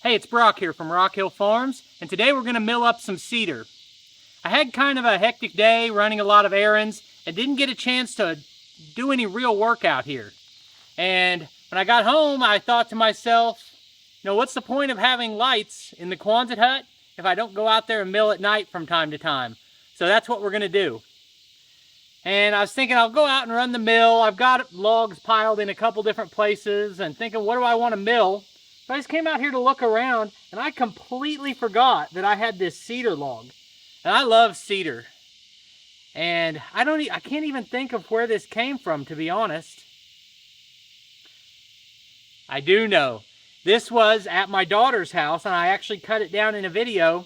Hey, it's Brock here from Rock Hill Farms, and today we're going to mill up some cedar. I had kind of a hectic day running a lot of errands and didn't get a chance to do any real work out here. And when I got home, I thought to myself, what's the point of having lights in the Quonset hut if I don't go out there and mill at night from time to time? So that's what we're going to do. And I was thinking I'll go out and run the mill. I've got logs piled in a couple different places and thinking, what do I want to mill? So I just came out here to look around and I completely forgot that I had this cedar log. And I love cedar. And I can't even think of where this came from, to be honest. I do know. This was at my daughter's house, and I actually cut it down in a video.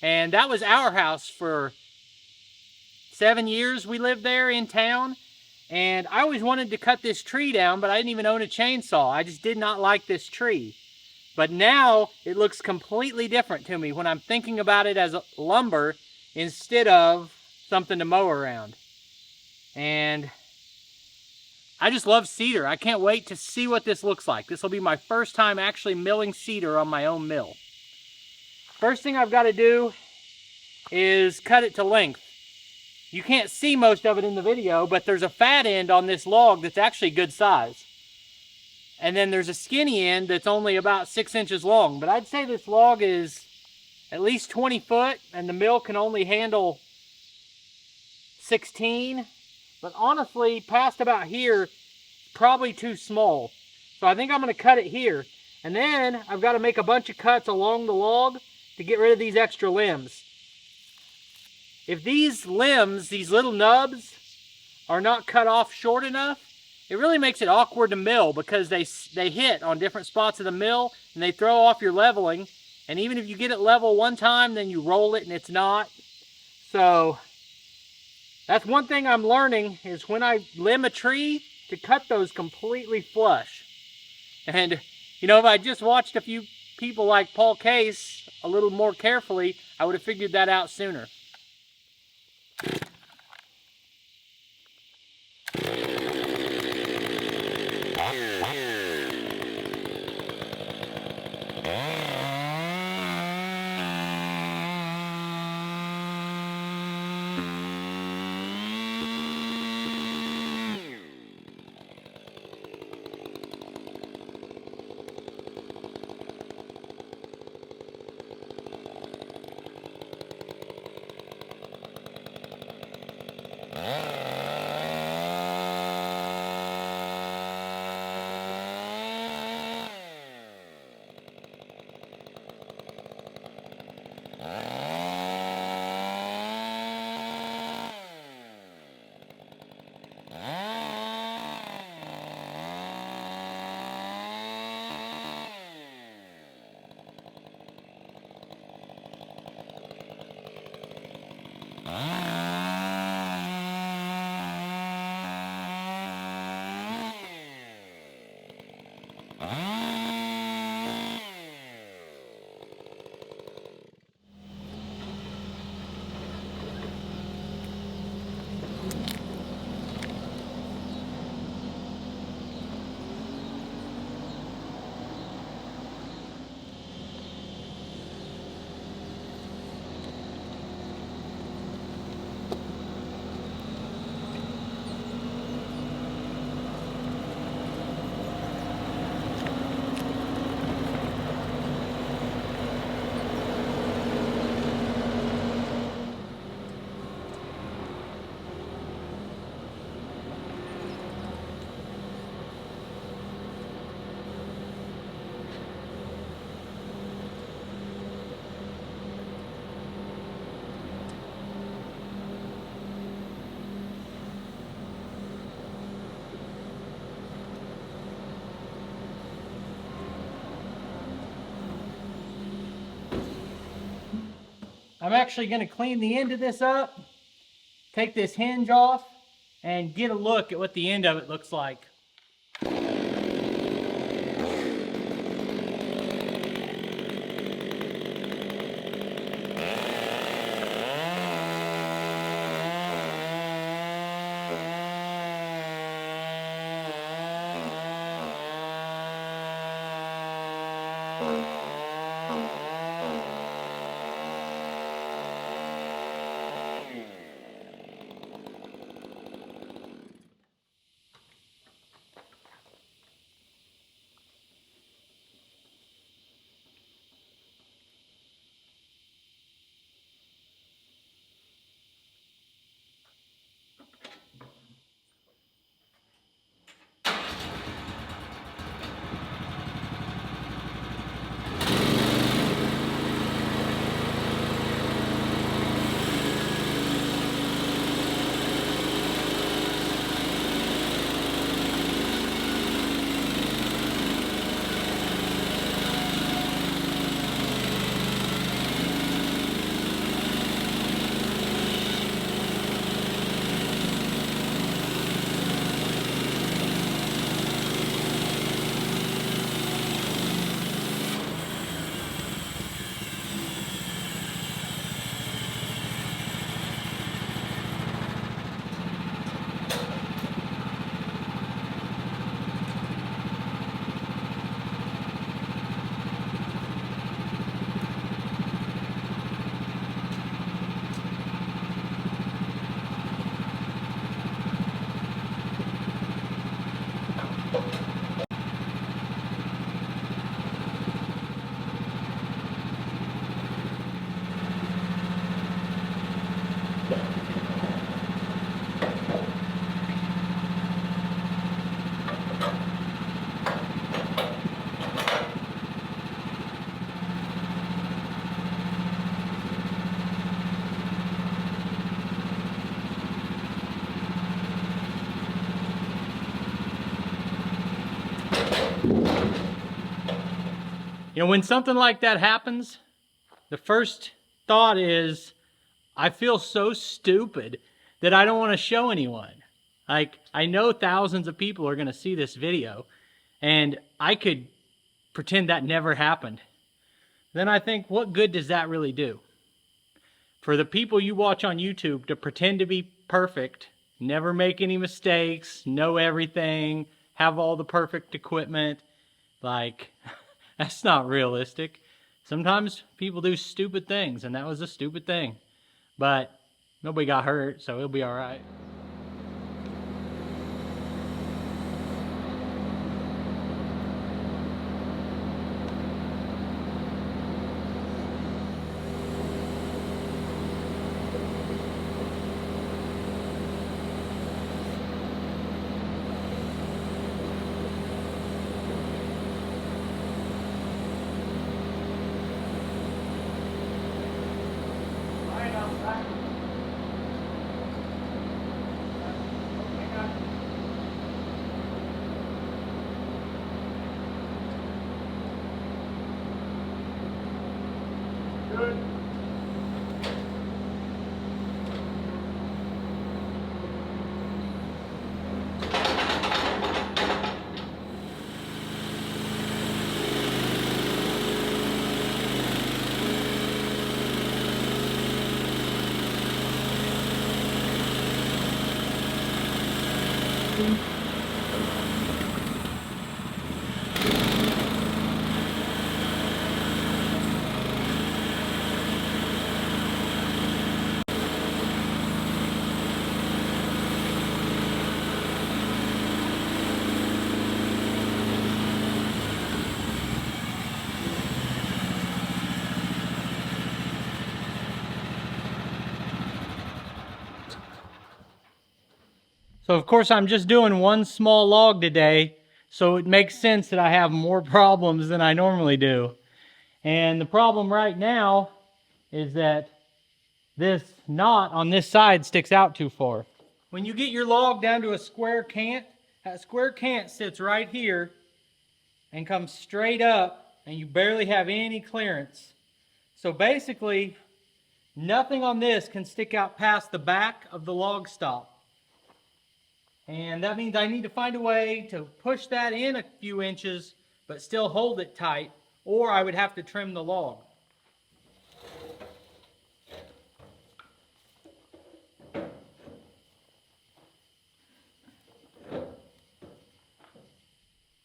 And that was our house for 7 years. We lived there in town. And I always wanted to cut this tree down, but I didn't even own a chainsaw. I just did not like this tree. But now it looks completely different to me when I'm thinking about it as lumber instead of something to mow around. And I just love cedar. I can't wait to see what this looks like. This will be my first time actually milling cedar on my own mill. First thing I've got to do is cut it to length. You can't see most of it in the video, but there's a fat end on this log that's actually good size. And then there's a skinny end that's only about 6 inches long. But I'd say this log is at least 20 foot, and the mill can only handle 16. But honestly, past about here, probably too small. So I think I'm going to cut it here. And then I've got to make a bunch of cuts along the log to get rid of these extra limbs. If these limbs, these little nubs, are not cut off short enough, it really makes it awkward to mill because they hit on different spots of the mill and they throw off your leveling. And even if you get it level one time, then you roll it and it's not. So that's one thing I'm learning, is when I limb a tree, to cut those completely flush. And if I just watched a few people like Paul Case a little more carefully, I would have figured that out sooner. I'm actually going to clean the end of this up, take this hinge off, and get a look at what the end of it looks like. You know, when something like that happens, the first thought is, I feel so stupid that I don't want to show anyone. Like, I know thousands of people are going to see this video, and I could pretend that never happened. Then I think, what good does that really do? For the people you watch on YouTube to pretend to be perfect, never make any mistakes, know everything, have all the perfect equipment, like, that's not realistic. Sometimes people do stupid things, and that was a stupid thing. But nobody got hurt, so it'll be all right. Good. So of course I'm just doing one small log today, so it makes sense that I have more problems than I normally do. And the problem right now is that this knot on this side sticks out too far. When you get your log down to a square cant, that square cant sits right here and comes straight up, and you barely have any clearance. So basically, nothing on this can stick out past the back of the log stop. And that means I need to find a way to push that in a few inches, but still hold it tight, or I would have to trim the log.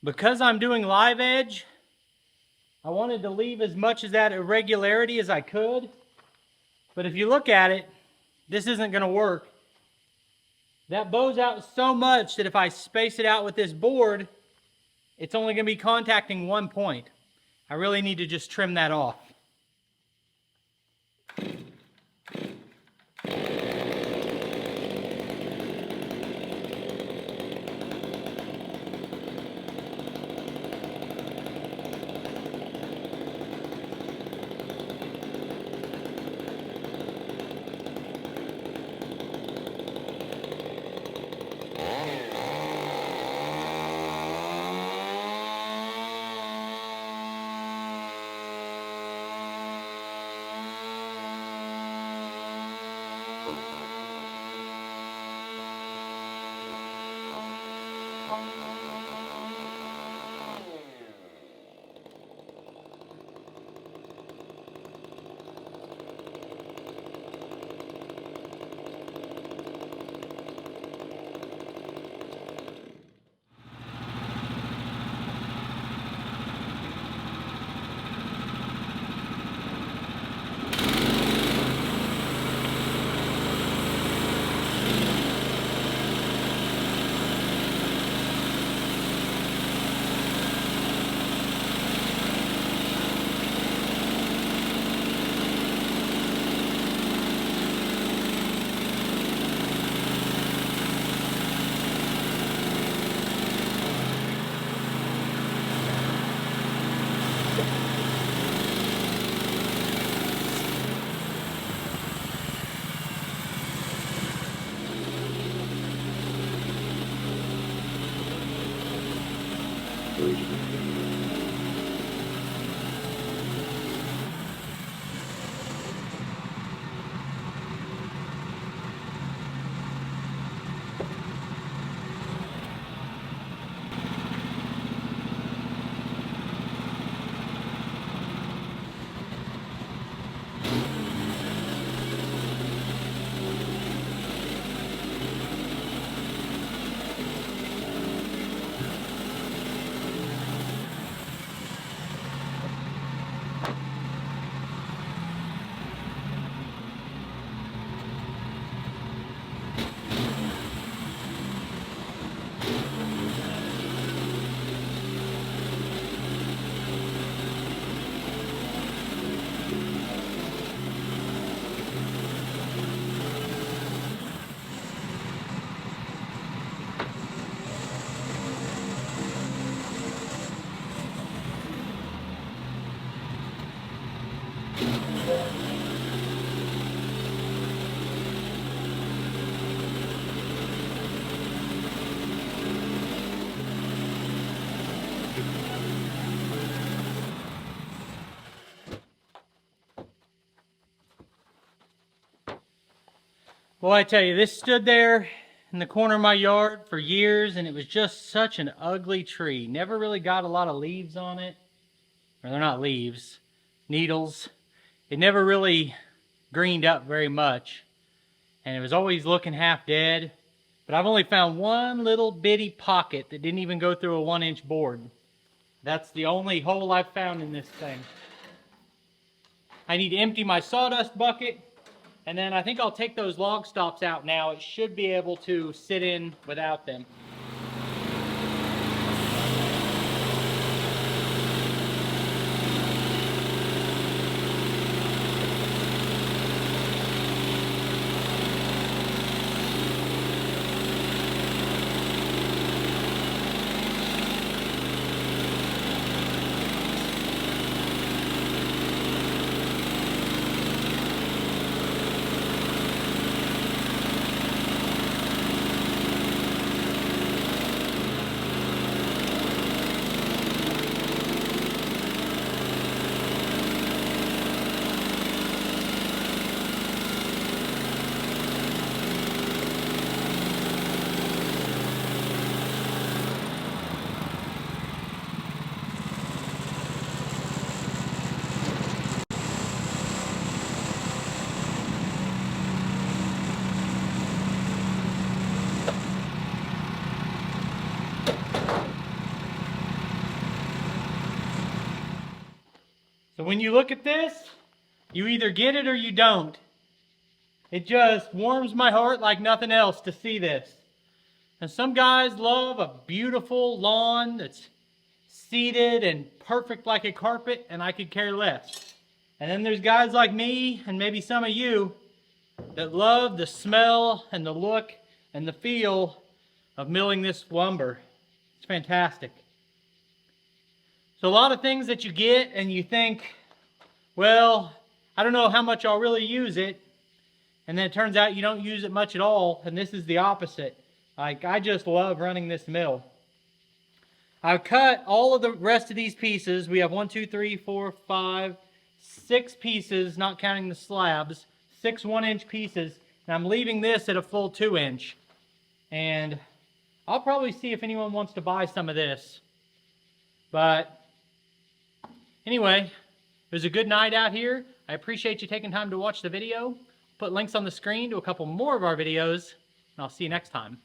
Because I'm doing live edge, I wanted to leave as much of that irregularity as I could, but if you look at it, this isn't going to work. That bows out so much that if I space it out with this board, it's only going to be contacting one point. I really need to just trim that off. Well, I tell you, this stood there in the corner of my yard for years, and it was just such an ugly tree. Never really got a lot of leaves on it. Or they're not leaves, needles. It never really greened up very much, and it was always looking half dead. But I've only found one little bitty pocket that didn't even go through a 1-inch board. That's the only hole I've found in this thing. I need to empty my sawdust bucket, and then I think I'll take those log stops out now. It should be able to sit in without them. So when you look at this, you either get it or you don't. It just warms my heart like nothing else to see this. And some guys love a beautiful lawn that's seeded and perfect like a carpet, and I could care less. And then there's guys like me, and maybe some of you, that love the smell and the look and the feel of milling this lumber. It's fantastic. So a lot of things that you get and you think, well, I don't know how much I'll really use it. And then it turns out you don't use it much at all, and this is the opposite. Like, I just love running this mill. I've cut all of the rest of these pieces. We have 1, 2, 3, 4, 5, 6 pieces, not counting the slabs. 6 1-inch pieces. And I'm leaving this at a full 2-inch. And I'll probably see if anyone wants to buy some of this. But anyway, it was a good night out here. I appreciate you taking time to watch the video. Put links on the screen to a couple more of our videos, and I'll see you next time.